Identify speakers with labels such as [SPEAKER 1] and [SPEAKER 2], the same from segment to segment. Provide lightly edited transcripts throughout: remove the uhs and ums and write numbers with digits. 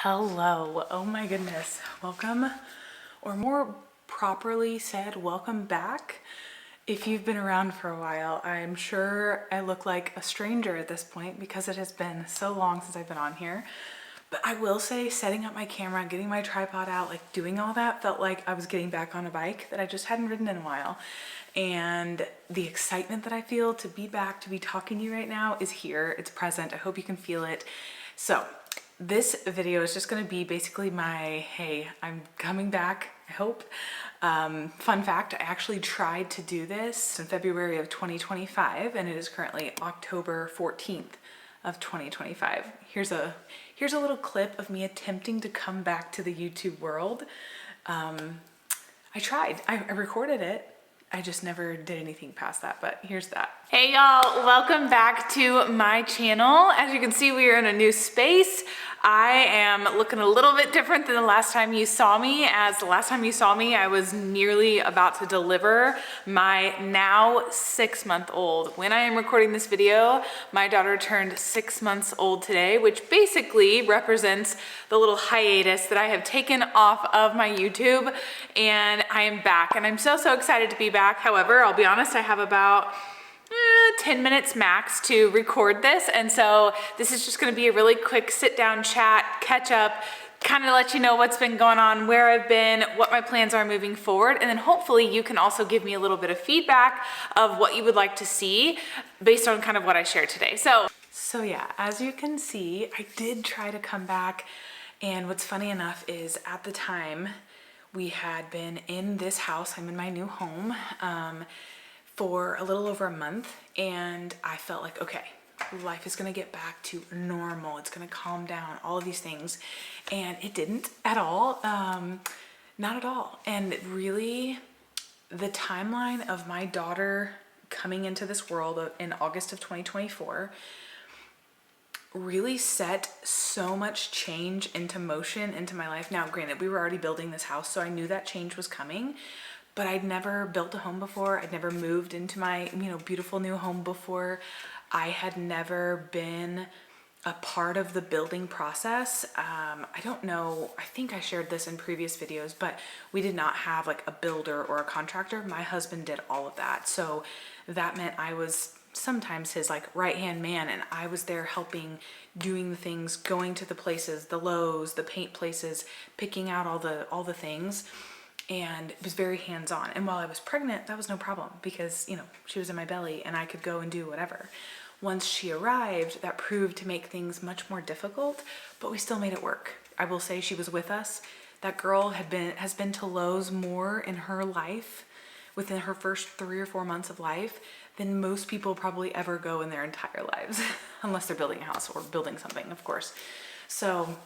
[SPEAKER 1] Hello. Oh my goodness. Welcome, or more properly said, welcome back. If you've been around for a while, I'm sure I look like a stranger at this point because it has been so long since I've been on here. But I will say, setting up my camera, getting my tripod out, like doing all that felt like I was getting back on a bike that I just hadn't ridden in a while. And the excitement that I feel to be back, to be talking to you right now is here. It's present. I hope you can feel it. So this video is just going to be basically my, hey, I'm coming back, I hope. Fun fact, I actually tried to do this in February of 2025, and it is currently October 14th of 2025. Here's a little clip of me attempting to come back to the YouTube world. I tried, I recorded it. I just never did anything past that, but here's that. Hey y'all, welcome back to my channel. As you can see, we are in a new space. I am looking a little bit different than the last time you saw me, as the last time you saw me, I was nearly about to deliver my now 6-month-old. When I am recording this video, my daughter turned 6 months old today, which basically represents the little hiatus that I have taken off of my YouTube, and I am back, and I'm so excited to be back. However, I'll be honest, I have about 10 minutes max to record this, and so this is just going to be a really quick sit down chat, catch up, kind of let you know what's been going on, where I've been, what my plans are moving forward, and then hopefully you can also give me a little bit of feedback of what you would like to see based on kind of what I shared today. So yeah, as you can see, I did try to come back, and what's funny enough is at the time we had been in this house, I'm in my new home, for a little over a month, and I felt like, okay, life is gonna get back to normal, it's gonna calm down, all of these things, and it didn't at all, not at all. And really, the timeline of my daughter coming into this world in August of 2024 really set so much change into motion into my life. Now, granted, we were already building this house, so I knew that change was coming, but I'd never built a home before. I'd never moved into my, beautiful new home before. I had never been a part of the building process. I don't know, I think I shared this in previous videos, but we did not have like a builder or a contractor. My husband did all of that. So that meant I was sometimes his like right-hand man, and I was there helping, doing the things, going to the places, the Lowe's, the paint places, picking out all the things. And it was very hands-on. And while I was pregnant, that was no problem because, she was in my belly and I could go and do whatever. Once she arrived, that proved to make things much more difficult, but we still made it work. I will say she was with us. That girl has been to Lowe's more in her life, within her first 3 or 4 months of life, than most people probably ever go in their entire lives, unless they're building a house or building something, of course. So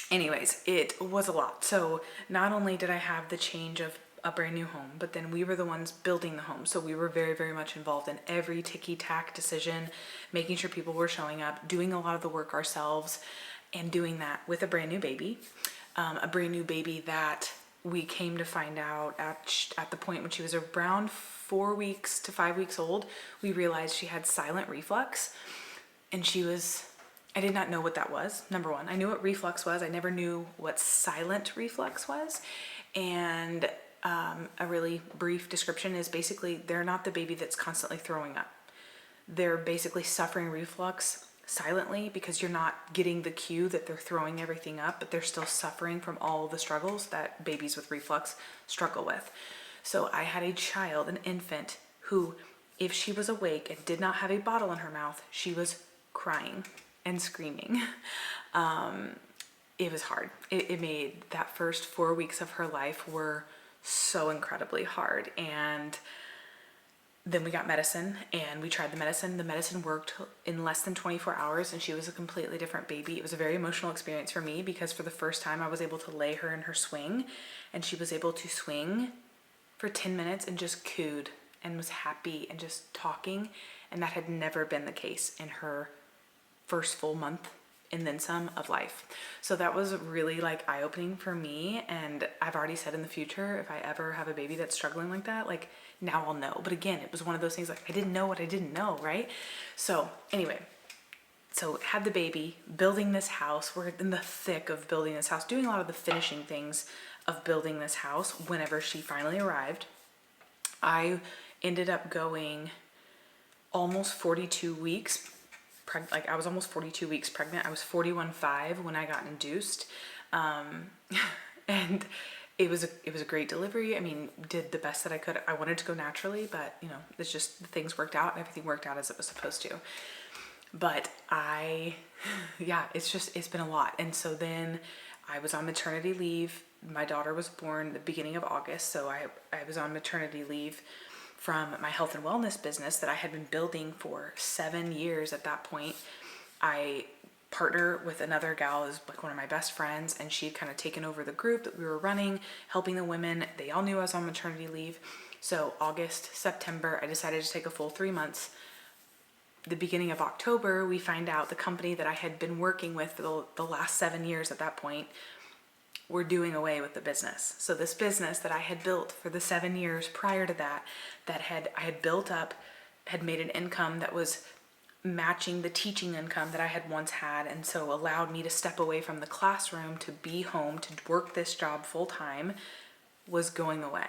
[SPEAKER 1] anyways, it was a lot. So not only did I have the change of a brand new home, but then we were the ones building the home. So we were very much involved in every ticky-tack decision, making sure people were showing up, doing a lot of the work ourselves, and doing that with a brand new baby. A brand new baby that we came to find out at the point when she was around 4 weeks to 5 weeks old, we realized she had silent reflux, and I did not know what that was. Number one, I knew what reflux was. I never knew what silent reflux was. And a really brief description is basically they're not the baby that's constantly throwing up. They're basically suffering reflux silently because you're not getting the cue that they're throwing everything up, but they're still suffering from all the struggles that babies with reflux struggle with. So I had a child, an infant, who, if she was awake and did not have a bottle in her mouth, she was crying and screaming. It was hard. It made that first 4 weeks of her life were so incredibly hard. And then we got medicine and we tried the medicine. The medicine worked in less than 24 hours and she was a completely different baby. It was a very emotional experience for me because for the first time I was able to lay her in her swing, and she was able to swing for 10 minutes and just cooed and was happy and just talking. And that had never been the case in her first full month and then some of life. So that was really like eye-opening for me. And I've already said in the future, if I ever have a baby that's struggling like that, like now I'll know. But again, it was one of those things like I didn't know what I didn't know, right? So anyway, so had the baby, building this house. We're in the thick of building this house, doing a lot of the finishing things of building this house. Whenever she finally arrived, I ended up going almost 42 weeks. Like I was almost 42 weeks pregnant. I was 41.5 when I got induced. And it was a great delivery. I mean, did the best that I could. I wanted to go naturally, but you know, it's just things worked out and everything worked out as it was supposed to. But it's been a lot. And so then I was on maternity leave. My daughter was born the beginning of August. So I was on maternity leave from my health and wellness business that I had been building for 7 years at that point. I partner with another gal who's like one of my best friends, and she had kind of taken over the group that we were running, helping the women. They all knew I was on maternity leave. So August, September, I decided to take a full 3 months. The beginning of October, we find out the company that I had been working with for the last 7 years at that point were doing away with the business. So this business that I had built for the 7 years prior to that, I had built up, had made an income that was matching the teaching income that I had once had, and so allowed me to step away from the classroom to be home to work this job full time, was going away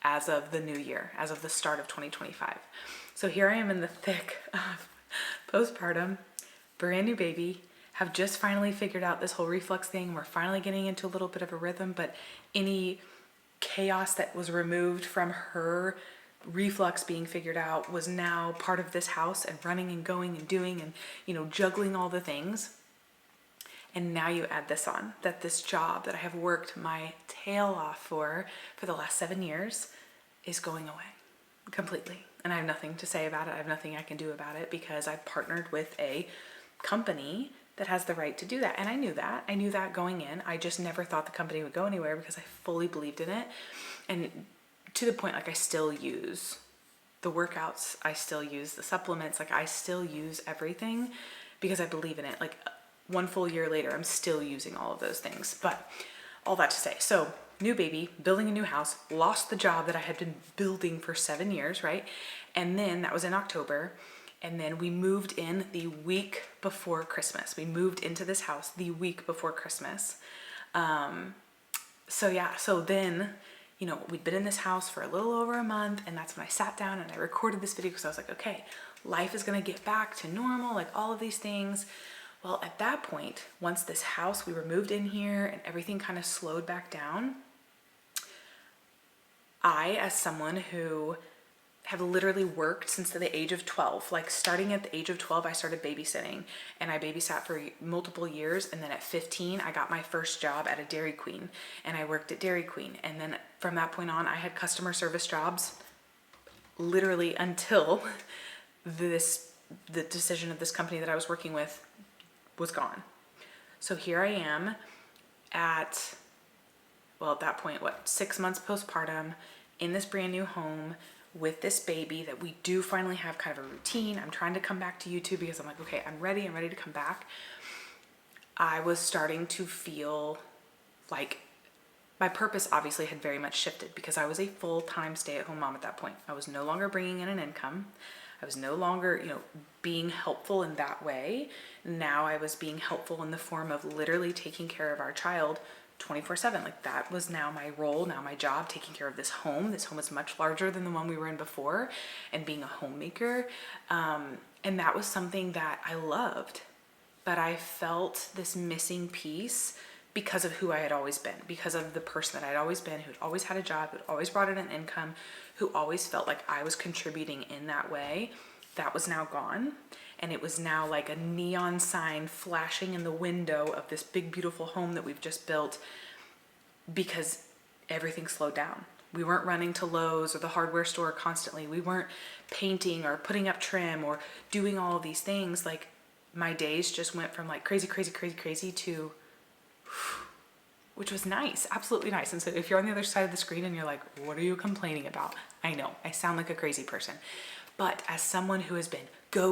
[SPEAKER 1] as of the new year, as of the start of 2025. So here I am in the thick of postpartum, brand new baby, have just finally figured out this whole reflux thing. We're finally getting into a little bit of a rhythm, but any chaos that was removed from her reflux being figured out was now part of this house and running and going and doing and, you know, juggling all the things. And now you add this on, that this job that I have worked my tail off for the last 7 years is going away completely. And I have nothing to say about it. I have nothing I can do about it because I've partnered with a company that has the right to do that. And I knew that. I knew that going in. I just never thought the company would go anywhere because I fully believed in it. And to the point, like, I still use the workouts. I still use the supplements. Like, I still use everything because I believe in it. Like, 1 full year later, I'm still using all of those things. But all that to say, so new baby, building a new house, lost the job that I had been building for 7 years, right? And then that was in October. And then we moved in the week before Christmas. We moved into this house the week before Christmas. So then, you know, we'd been in this house for a little over a month, and that's when I sat down and I recorded this video because I was like, okay, life is gonna get back to normal, like all of these things. Well, at that point, once this house, we were moved in here and everything kind of slowed back down, I, as someone who have literally worked since the age of 12. Like starting at the age of 12, I started babysitting, and I babysat for multiple years. And then at 15, I got my first job at a Dairy Queen, and I worked at Dairy Queen. And then from that point on, I had customer service jobs literally until the decision of this company that I was working with was gone. So here I am at that point, 6 months postpartum in this brand new home with this baby that we do finally have kind of a routine. I'm trying to come back to YouTube because I'm like, okay, I'm ready to come back. I was starting to feel like my purpose obviously had very much shifted because I was a full-time stay-at-home mom at that point. I was no longer bringing in an income. I was no longer, being helpful in that way. Now I was being helpful in the form of literally taking care of our child 24/7. Like that was now my role, now my job, taking care of this home. This home is much larger than the one we were in before, and being a homemaker. And that was something that I loved, but I felt this missing piece because of who I had always been, because of the person that I'd always been, who'd always had a job, who'd always brought in an income, who always felt like I was contributing in that way. That was now gone. And it was now like a neon sign flashing in the window of this big, beautiful home that we've just built because everything slowed down. We weren't running to Lowe's or the hardware store constantly. We weren't painting or putting up trim or doing all of these things. Like my days just went from like crazy to, which was nice, absolutely nice. And so if you're on the other side of the screen and you're like, what are you complaining about? I know, I sound like a crazy person. But as someone who has been go,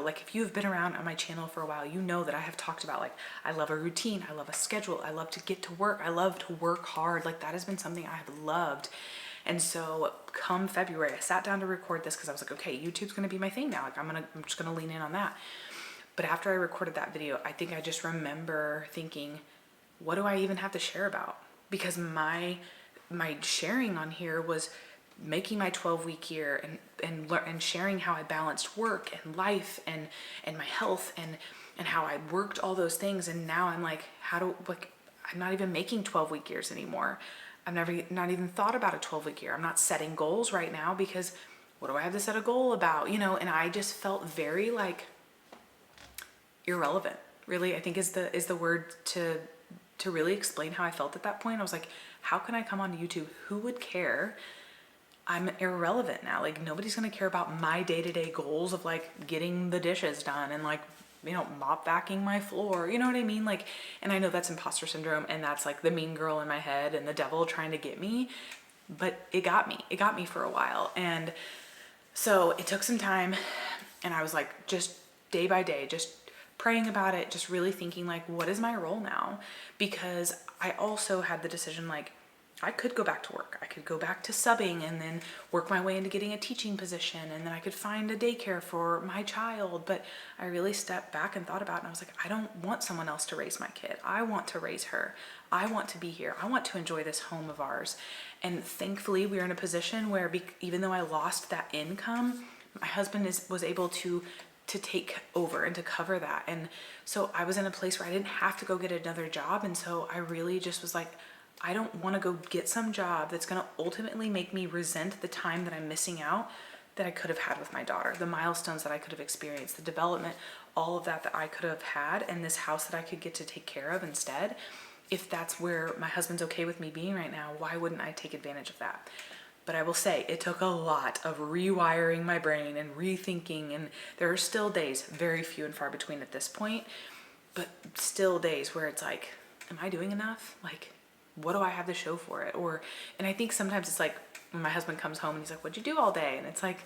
[SPEAKER 1] like if you've been around on my channel for a while, you know that I have talked about like, I love a routine, I love a schedule, I love to get to work, I love to work hard. Like that has been something I have loved. And so come February, I sat down to record this because I was like, okay, YouTube's gonna be my thing now. Like I'm just gonna lean in on that. But after I recorded that video, I think I just remember thinking, what do I even have to share about? Because my sharing on here was making my 12-week year and sharing how I balanced work and life and my health and how I worked all those things. And now I'm like, I'm not even making 12-week years anymore. I've not even thought about a 12-week year. I'm not setting goals right now because what do I have to set a goal about? And I just felt very like irrelevant, really, I think is the word to really explain how I felt at that point. I was like, how can I come on YouTube? Who would care? I'm irrelevant now. Like, nobody's gonna care about my day-to-day goals of like getting the dishes done and like, mop vacuuming my floor. You know what I mean? Like, and I know that's imposter syndrome and that's like the mean girl in my head and the devil trying to get me, but it got me. It got me for a while. And so it took some time, and I was like, just day by day, just praying about it, just really thinking like, what is my role now? Because I also had the decision, like, I could go back to work. I could go back to subbing and then work my way into getting a teaching position. And then I could find a daycare for my child. But I really stepped back and thought about it. And I was like, I don't want someone else to raise my kid. I want to raise her. I want to be here. I want to enjoy this home of ours. And thankfully, we're in a position where even though I lost that income, my husband was able to take over and to cover that. And so I was in a place where I didn't have to go get another job. And so I really just was like, I don't want to go get some job that's going to ultimately make me resent the time that I'm missing out that I could have had with my daughter, the milestones that I could have experienced, the development, all of that I could have had, and this house that I could get to take care of instead. If that's where my husband's okay with me being right now, why wouldn't I take advantage of that? But I will say it took a lot of rewiring my brain and rethinking, and there are still days, very few and far between at this point, but still days where it's like, am I doing enough? Like, what do I have to show for it? And I think sometimes it's like when my husband comes home and he's like, what'd you do all day? And it's like,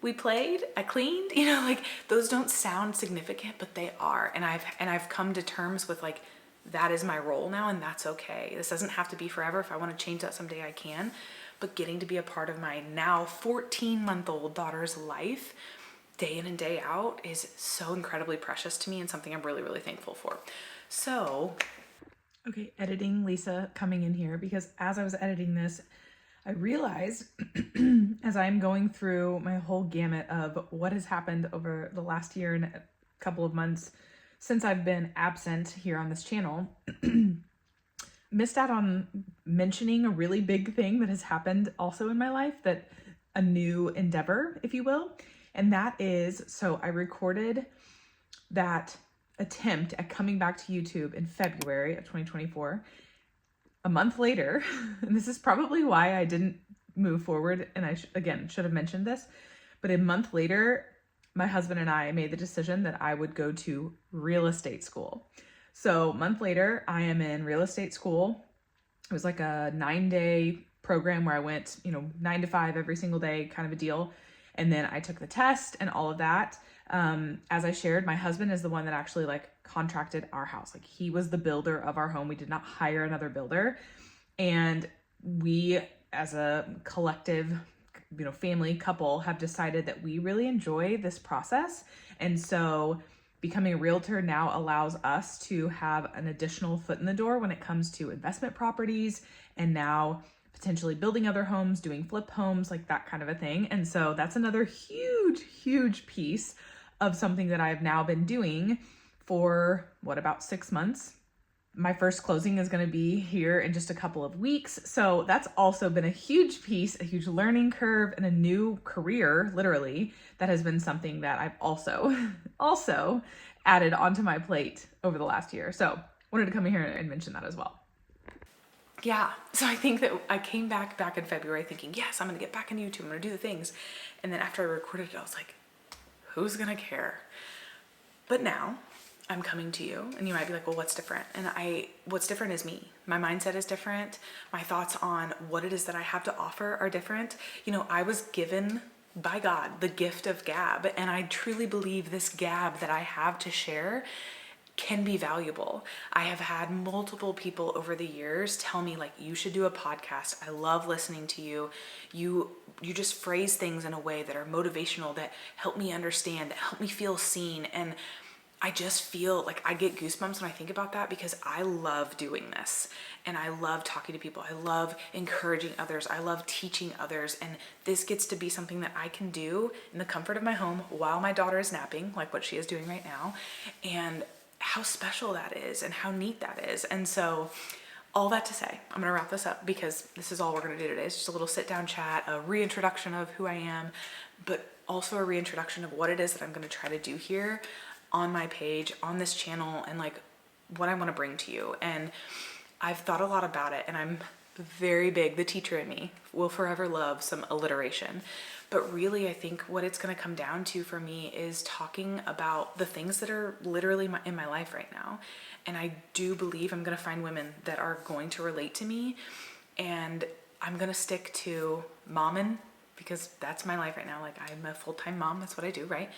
[SPEAKER 1] we played, I cleaned, like those don't sound significant, but they are. And I've come to terms with like, that is my role now, and that's okay. This doesn't have to be forever. If I want to change that someday, I can. But getting to be a part of my now 14-month-old daughter's life, day in and day out, is so incredibly precious to me and something I'm really, really thankful for. So, okay, editing Lisa coming in here, because as I was editing this, I realized as I'm going through my whole gamut of what has happened over the last year and a couple of months since I've been absent here on this channel, missed out on mentioning a really big thing that has happened also in my life, that a new endeavor, if you will. And that is, so I recorded that attempt at coming back to YouTube in February of 2024. A month later, and this is probably why I didn't move forward, and I again should have mentioned this, but a month later, my husband and I made the decision that I would go to real estate school. So a month later, I am in real estate school. It was like a 9-day program where I went, 9 to 5 every single day, kind of a deal. And then I took the test and all of that. As I shared, my husband is the one that actually like contracted our house. Like, he was the builder of our home. We did not hire another builder. And we, as a collective, family couple, have decided that we really enjoy this process. And so becoming a realtor now allows us to have an additional foot in the door when it comes to investment properties, and now potentially building other homes, doing flip homes, like that kind of a thing. And so that's another huge, huge piece of something that I've now been doing for about 6 months. My first closing is going to be here in just a couple of weeks. So that's also been a huge piece, a huge learning curve, and a new career, literally, that has been something that I've also added onto my plate over the last year. So wanted to come in here and mention that as well. Yeah, so I think that I came back in February thinking, yes, I'm going to get back into YouTube, I'm going to do the things. And then after I recorded it, I was like, who's going to care? But now I'm coming to you, and you might be like, well, what's different? And what's different is me. My mindset is different. My thoughts on what it is that I have to offer are different. I was given by God the gift of gab, and I truly believe this gab that I have to share can be valuable. I have had multiple people over the years tell me like, you should do a podcast. I love listening to you. You just phrase things in a way that are motivational, that help me understand, that help me feel seen. And I just feel like I get goosebumps when I think about that, because I love doing this and I love talking to people. I love encouraging others. I love teaching others. And this gets to be something that I can do in the comfort of my home while my daughter is napping, like what she is doing right now. And how special that is and how neat that is. And so all that to say, I'm gonna wrap this up because this is all we're gonna do today. It's just a little sit down chat, a reintroduction of who I am, but also a reintroduction of what it is that I'm gonna try to do here on my page, on this channel, and like what I wanna bring to you. And I've thought a lot about it, and I'm very big, the teacher in me will forever love some alliteration. But really, I think what it's going to come down to for me is talking about the things that are literally in my life right now. And I do believe I'm going to find women that are going to relate to me. And I'm going to stick to momming, because that's my life right now. Like, I'm a full-time mom. That's what I do, right?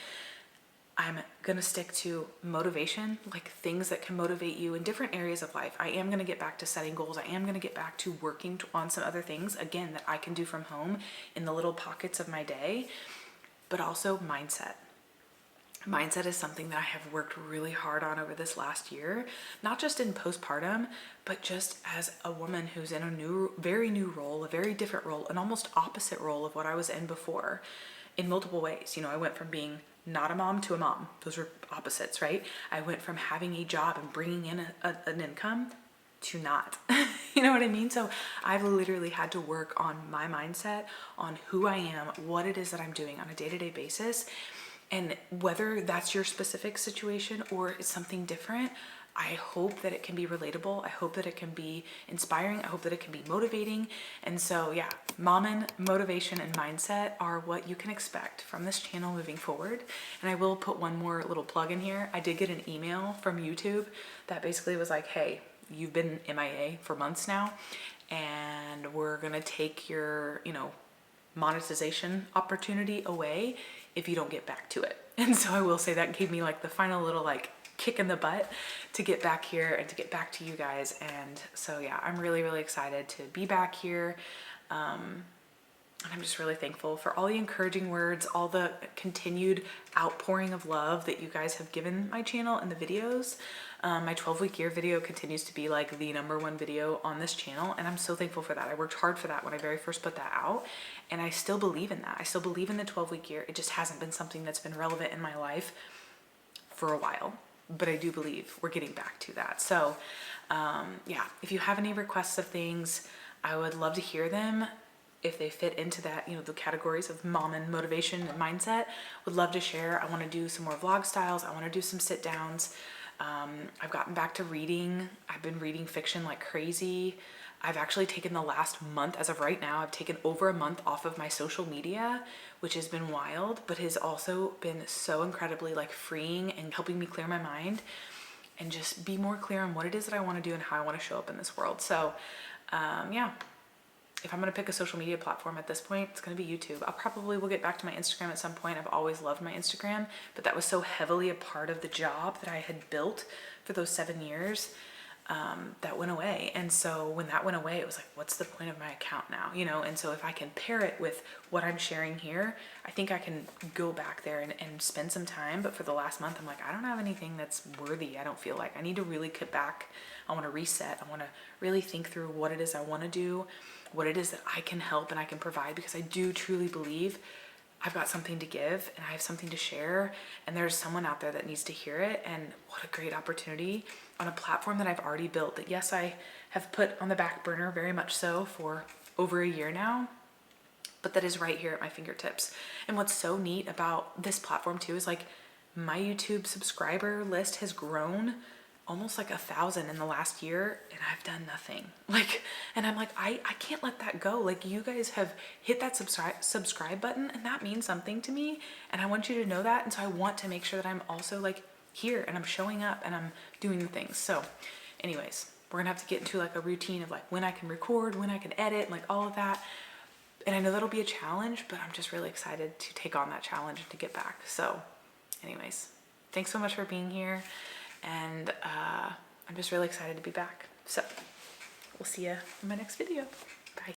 [SPEAKER 1] I'm going to stick to motivation, like things that can motivate you in different areas of life. I am going to get back to setting goals. I am going to get back to working on some other things, again, that I can do from home in the little pockets of my day, but also mindset. Mindset is something that I have worked really hard on over this last year, not just in postpartum, but just as a woman who's in a very new role, a very different role, an almost opposite role of what I was in before in multiple ways. You know, I went from being not a mom to a mom. Those are opposites, right? I went from having a job and bringing in an income to not. You know what I mean? So I've literally had to work on my mindset, on who I am, what it is that I'm doing on a day-to-day basis. And whether that's your specific situation or it's something different, I hope that it can be relatable. I hope that it can be inspiring. I hope that it can be motivating. And so yeah, mommin', motivation, and mindset are what you can expect from this channel moving forward. And I will put one more little plug in here. I did get an email from YouTube that basically was like, hey, you've been MIA for months now, and we're gonna take your, monetization opportunity away if you don't get back to it. And so I will say that gave me like the final little like kick in the butt to get back here and to get back to you guys. And so yeah, I'm really, really excited to be back here. And I'm just really thankful for all the encouraging words, all the continued outpouring of love that you guys have given my channel and the videos. My 12-week year video continues to be like the #1 video on this channel, and I'm so thankful for that. I worked hard for that when I very first put that out, and I still believe in that. I still believe in the 12-week year. It just hasn't been something that's been relevant in my life for a while, but I do believe we're getting back to that. So yeah, if you have any requests of things, I would love to hear them. If they fit into that, the categories of mom and motivation and mindset, would love to share. I want to do some more vlog styles. I want to do some sit downs. I've gotten back to reading. I've been reading fiction like crazy. I've actually taken the last month, as of right now, I've taken over a month off of my social media, which has been wild, but has also been so incredibly like freeing and helping me clear my mind and just be more clear on what it is that I want to do and how I want to show up in this world. So yeah, if I'm going to pick a social media platform at this point, it's going to be YouTube. I probably will get back to my Instagram at some point. I've always loved my Instagram, but that was so heavily a part of the job that I had built for those 7 years that went away. And so when that went away, it was like, what's the point of my account now? And so if I can pair it with what I'm sharing here, I think I can go back there and spend some time. But for the last month, I'm like, I don't have anything that's worthy. I don't feel like I need to really cut back. I want to reset. I want to really think through what it is I want to do, what it is that I can help and I can provide, because I do truly believe I've got something to give and I have something to share, and there's someone out there that needs to hear it. And what a great opportunity on a platform that I've already built, that yes, I have put on the back burner very much so for over a year now, but that is right here at my fingertips. And what's so neat about this platform too is like my YouTube subscriber list has grown almost like 1,000 in the last year, and I've done nothing. And I'm like, I can't let that go. Like, you guys have hit that subscribe button, and that means something to me, and I want you to know that. And so I want to make sure that I'm also like here and I'm showing up and I'm doing the things. So anyways, we're gonna have to get into like a routine of like when I can record, when I can edit, and like all of that. And I know that'll be a challenge, but I'm just really excited to take on that challenge and to get back. So anyways, thanks so much for being here. and I'm just really excited to be back. So we'll see you in my next video.